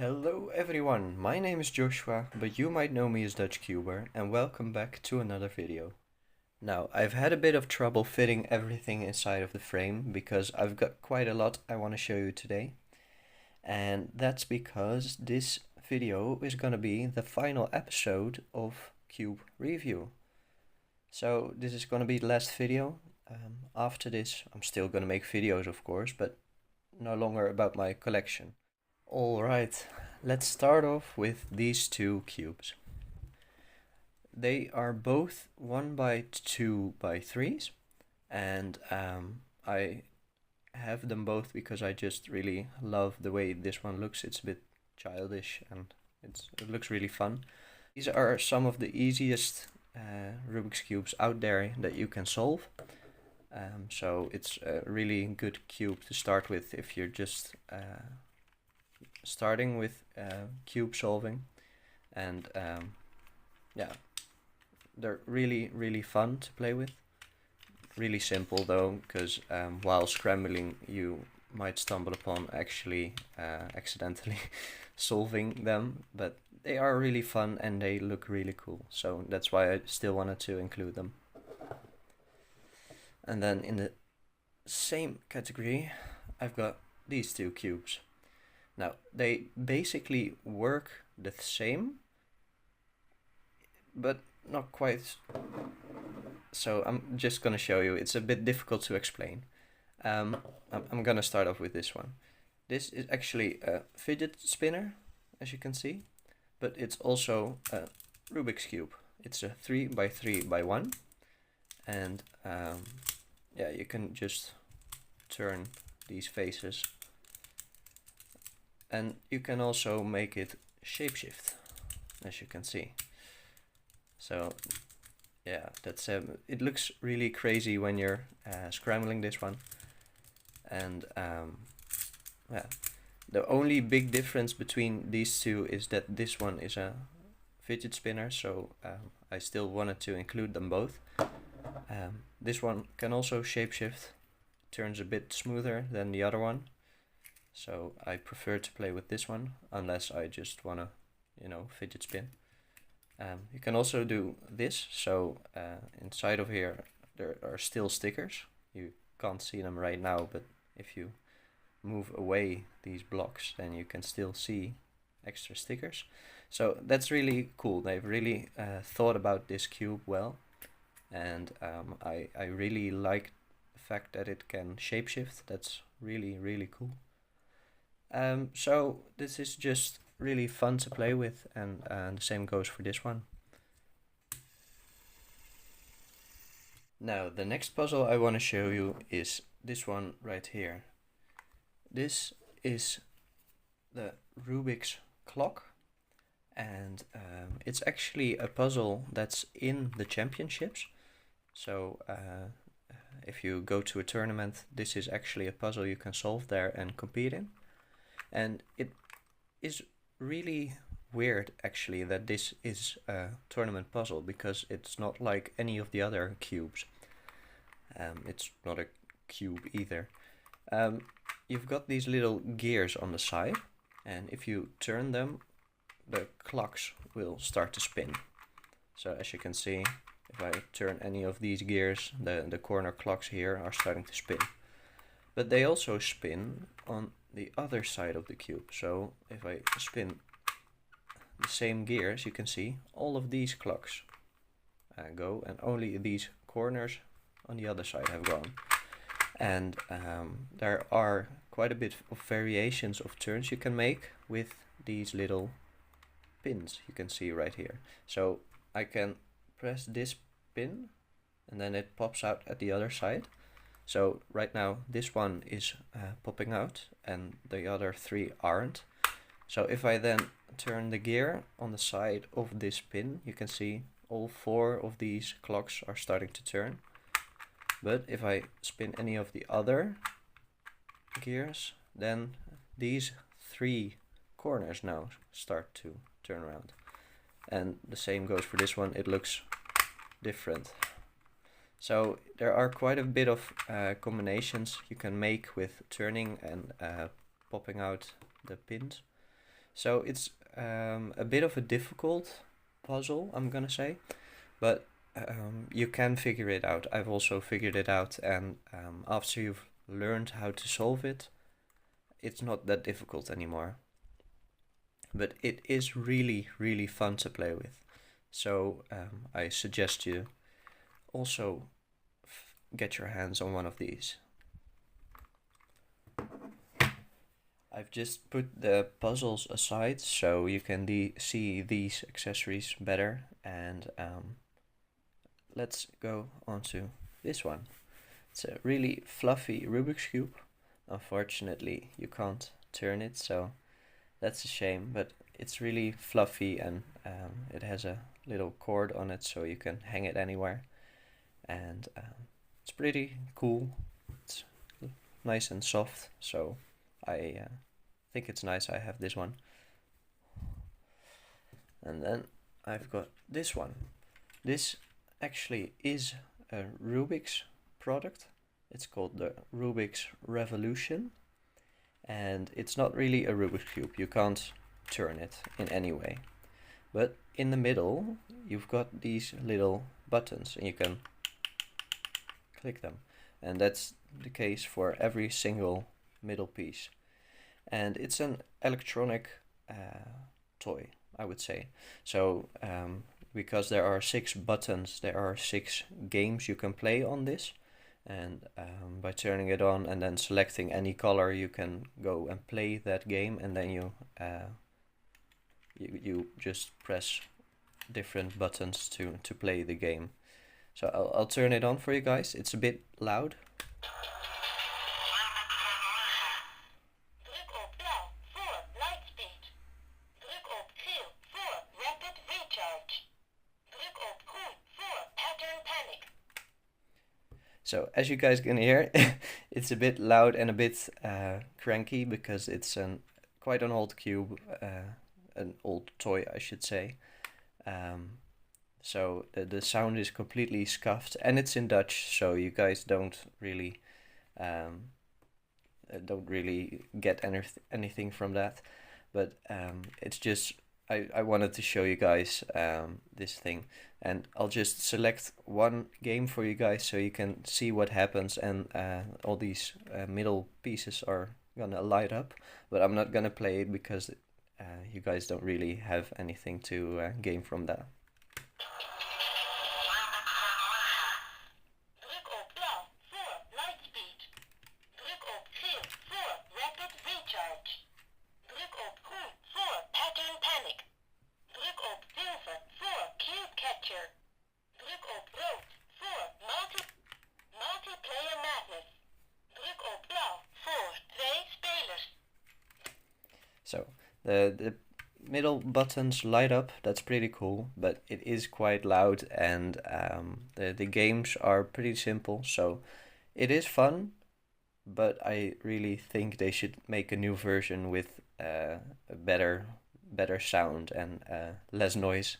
Hello everyone, my name is Joshua, but you might know me as DutchCuber, and welcome back to another video. Now, I've had a bit of trouble fitting everything inside of the frame because I've got quite a lot I want to show you today. And that's because this video is going to be the final episode of Cube Review. So this is going to be the last video. After this, I'm still going to make videos, of course, but no longer about my collection. Alright, let's start off with these two cubes. They are both 1 by 2 by 3s, and I have them both because I just really love the way this one looks. It's a bit childish and it looks really fun. These are some of the easiest Rubik's cubes out there that you can solve. So it's a really good cube to start with if you're just starting with cube solving. And yeah, they're really fun to play with. Really simple though, because while scrambling you might stumble upon actually accidentally solving them, but they are really fun and they look really cool, so that's why I still wanted to include them. And then in the same category I've got these two cubes. Now they basically work the same, but not quite. So I'm just gonna show you. It's a bit difficult to explain. I'm gonna start off with this one. This is actually a fidget spinner, as you can see, but it's also a Rubik's cube. It's a 3 by 3 by 1, and yeah, you can just turn these faces, and you can also make it shapeshift, as you can see. So yeah, that's it looks really crazy when you're scrambling this one. And yeah, the only big difference between these two is that this one is a fidget spinner, so I still wanted to include them both. This one can also shapeshift, turns a bit smoother than the other one, so I prefer to play with this one unless I just wanna, fidget spin. You can also do this, so inside of here there are still stickers. You can't see them right now, but if you move away these blocks then you can still see extra stickers. So that's really cool. They've really thought about this cube well, and I really like the fact that it can shapeshift. That's really cool. So this is just really fun to play with, and the same goes for this one. Now the next puzzle I want to show you is this one right here. This is the Rubik's clock, and it's actually a puzzle that's in the championships. So if you go to a tournament, this is actually a puzzle you can solve there and compete in. And it is really weird actually that this is a tournament puzzle, because it's not like any of the other cubes. It's not a cube either. You've got these little gears on the side, and if you turn them, the clocks will start to spin. So as you can see, if I turn any of these gears, the corner clocks here are starting to spin. But they also spin on the other side of the cube. So if I spin the same gears, you can see all of these clocks go, and only these corners on the other side have gone. And there are quite a bit of variations of turns you can make with these little pins you can see right here. So I can press this pin and then it pops out at the other side. So right now this one is popping out and the other 3 aren't. So if I then turn the gear on the side of this pin, you can see all 4 of these clocks are starting to turn. But if I spin any of the other gears, then these 3 corners now start to turn around. And the same goes for this one, it looks different. So there are quite a bit of combinations you can make with turning and popping out the pins. So it's a bit of a difficult puzzle, I'm gonna say, but you can figure it out. I've also figured it out, and after you've learned how to solve it, it's not that difficult anymore. But it is really, really fun to play with. So I suggest you also get your hands on one of these. I've just put the puzzles aside so you can see these accessories better, and let's go on to this one. It's a really fluffy Rubik's Cube. Unfortunately, you can't turn it, so that's a shame, but it's really fluffy, and it has a little cord on it so you can hang it anywhere, and it's pretty cool. It's nice and soft, so I think it's nice I have this one. And then I've got this one. This actually is a Rubik's product. It's called the Rubik's Revolution, and it's not really a Rubik's Cube. You can't turn it in any way. But in the middle, you've got these little buttons, and you can click them. And that's the case for every single middle piece. And it's an electronic toy, I would say. So because there are 6 buttons, there are 6 games you can play on this. And by turning it on and then selecting any color, you can go and play that game, and then you just press different buttons to play the game. So I'll turn it on for you guys. It's a bit loud. So as you guys can hear, it's a bit loud and a bit cranky because it's quite an old cube, an old toy, I should say. So the sound is completely scuffed, and it's in Dutch, so you guys don't really get anything from that. But it's just I wanted to show you guys this thing, and I'll just select one game for you guys so you can see what happens, and all these middle pieces are gonna light up, but I'm not gonna play it because you guys don't really have anything to gain from that. So the middle buttons light up. That's pretty cool, but it is quite loud, and the games are pretty simple, so it is fun, but I really think they should make a new version with a better sound and less noise.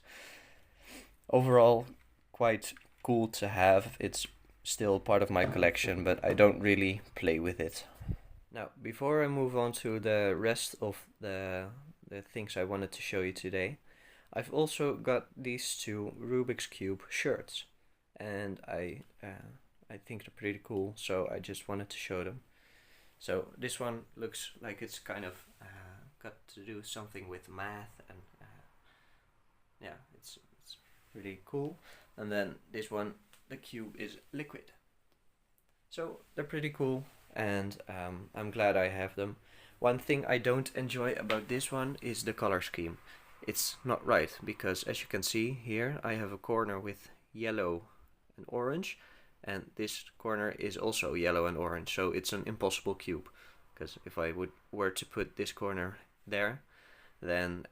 Overall, quite cool to have. It's still part of my collection, but I don't really play with it. Now, before I move on to the rest of the things I wanted to show you today, I've also got these 2 Rubik's Cube shirts, and I think they're pretty cool, so I just wanted to show them. So this one looks like it's kind of got to do something with math, and yeah, it's pretty cool. And then this one, the cube is liquid. So they're pretty cool, and I'm glad I have them. One thing I don't enjoy about this one is the color scheme. It's not right, because as you can see here, I have a corner with yellow and orange, and this corner is also yellow and orange, so it's an impossible cube. Because if I were to put this corner there, then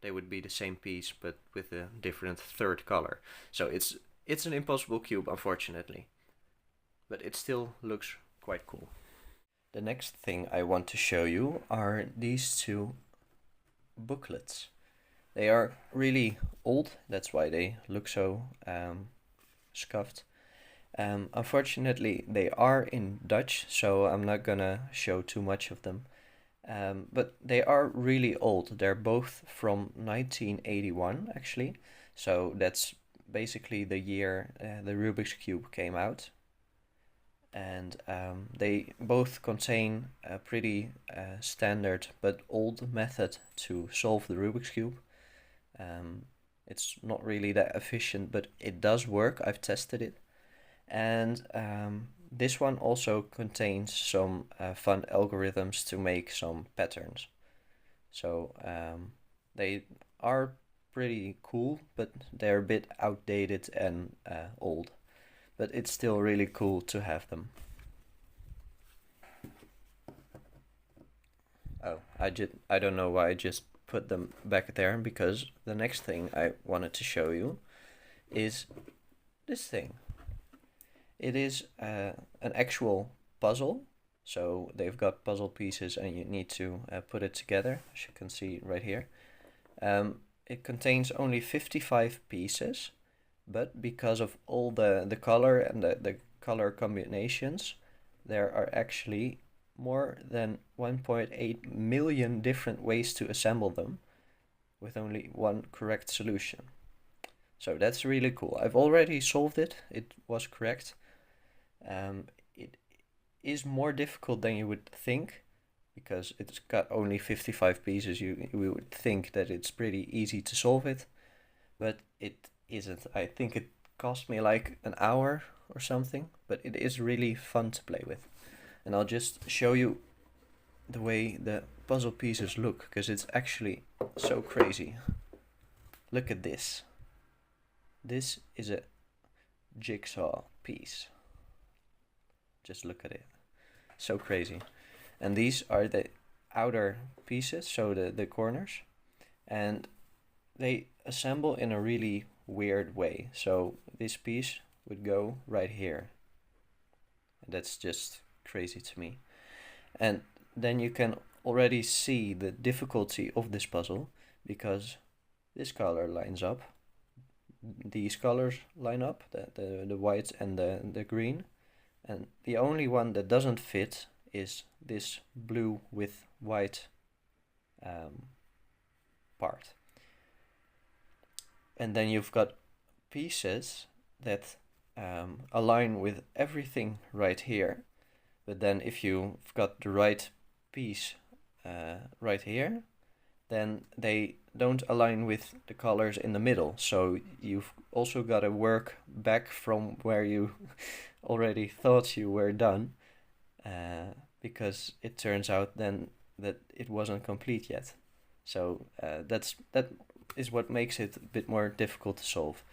they would be the same piece but with a different third color. So it's an impossible cube, unfortunately. But it still looks quite cool. The next thing I want to show you are these 2 booklets. They are really old, that's why they look so scuffed. Unfortunately, they are in Dutch, so I'm not gonna show too much of them. But they are really old. They're both from 1981 actually, so that's basically the year the Rubik's Cube came out. And they both contain a pretty standard but old method to solve the Rubik's Cube. Um, it's not really that efficient, but it does work. I've tested it. And this one also contains some fun algorithms to make some patterns. So they are pretty cool, but they're a bit outdated and old. But it's still really cool to have them. Oh, I don't know why I just put them back there, because the next thing I wanted to show you is this thing. It is an actual puzzle. So they've got puzzle pieces and you need to put it together, as you can see right here. It contains only 55 pieces, but because of all the color and the color combinations, there are actually more than 1.8 million different ways to assemble them with only one correct solution. So that's really cool. I've already solved it. It was correct. It is more difficult than you would think, because it's got only 55 pieces. You would think that it's pretty easy to solve it, but it isn't. I think it cost me like an hour or something, but it is really fun to play with. And I'll just show you the way the puzzle pieces look, because it's actually so crazy. Look at this. This is a jigsaw piece. Just look at it. So crazy. And these are the outer pieces, so the corners. And they assemble in a really weird way. So this piece would go right here. And that's just crazy to me. And then you can already see the difficulty of this puzzle, because this color lines up. These colors line up, the white and the green. And the only one that doesn't fit is this blue with white part. And then you've got pieces that align with everything right here. But then if you've got the right piece right here, then they don't align with the colors in the middle. So you've also got to work back from where you already thought you were done, because it turns out then that it wasn't complete yet. So that is what makes it a bit more difficult to solve.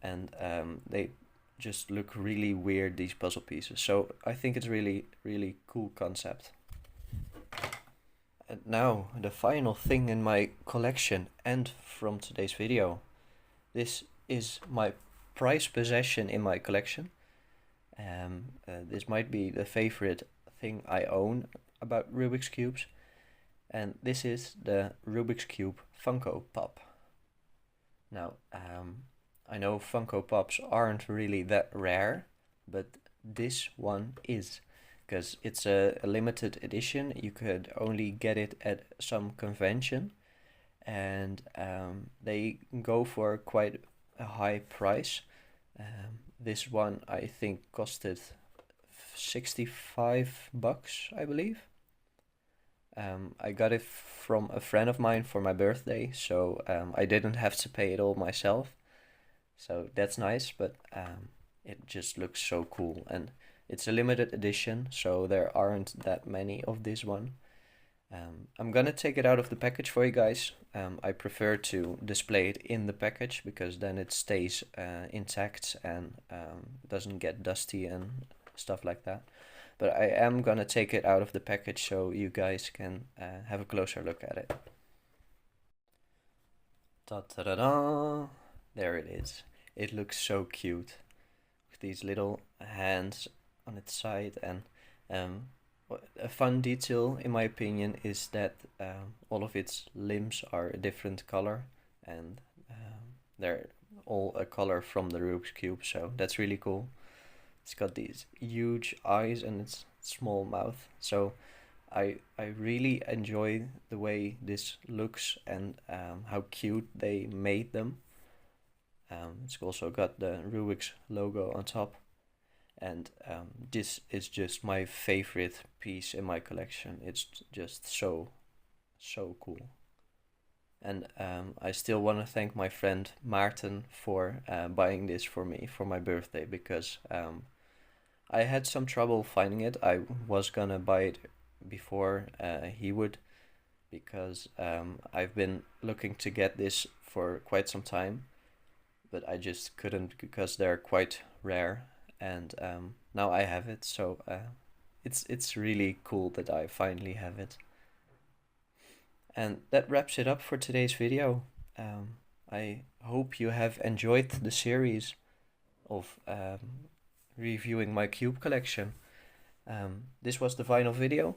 And they just look really weird, these puzzle pieces. So I think it's really, really cool concept. And now the final thing in my collection and from today's video. This is my prized possession in my collection. This might be the favorite thing I own about Rubik's Cubes. And this is the Rubik's Cube Funko Pop. Now, I know Funko Pops aren't really that rare, but this one is, because it's a limited edition. You could only get it at some convention, and they go for quite a high price. This one I think costed $65, I believe. I got it from a friend of mine for my birthday, so I didn't have to pay it all myself. So that's nice, but it just looks so cool. And it's a limited edition, so there aren't that many of this one. I'm gonna take it out of the package for you guys. I prefer to display it in the package, because then it stays intact and doesn't get dusty and stuff like that. But I am gonna take it out of the package so you guys can have a closer look at it. Ta-da-da-da! There it is. It looks so cute, with these little hands on its side. And a fun detail, in my opinion, is that all of its limbs are a different color, and they're all a color from the Rubik's Cube, so that's really cool. It's got these huge eyes and its small mouth. So I really enjoy the way this looks and how cute they made them. It's also got the Rubik's logo on top, and this is just my favorite piece in my collection. It's just so cool. And I still want to thank my friend Maarten for buying this for me for my birthday, because I had some trouble finding it. I was gonna buy it before he would, because I've been looking to get this for quite some time, but I just couldn't because they're quite rare, and now I have it, so it's really cool that I finally have it. And that wraps it up for today's video. I hope you have enjoyed the series of reviewing my cube collection. This was the final video,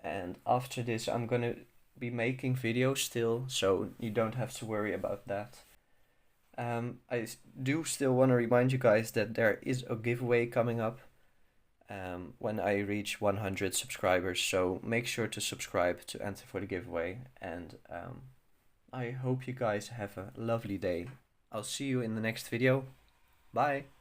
and after this I'm gonna be making videos still, so you don't have to worry about that. I do still want to remind you guys that there is a giveaway coming up when I reach 100 subscribers, so make sure to subscribe to enter for the giveaway, and I hope you guys have a lovely day. I'll see you in the next video. Bye!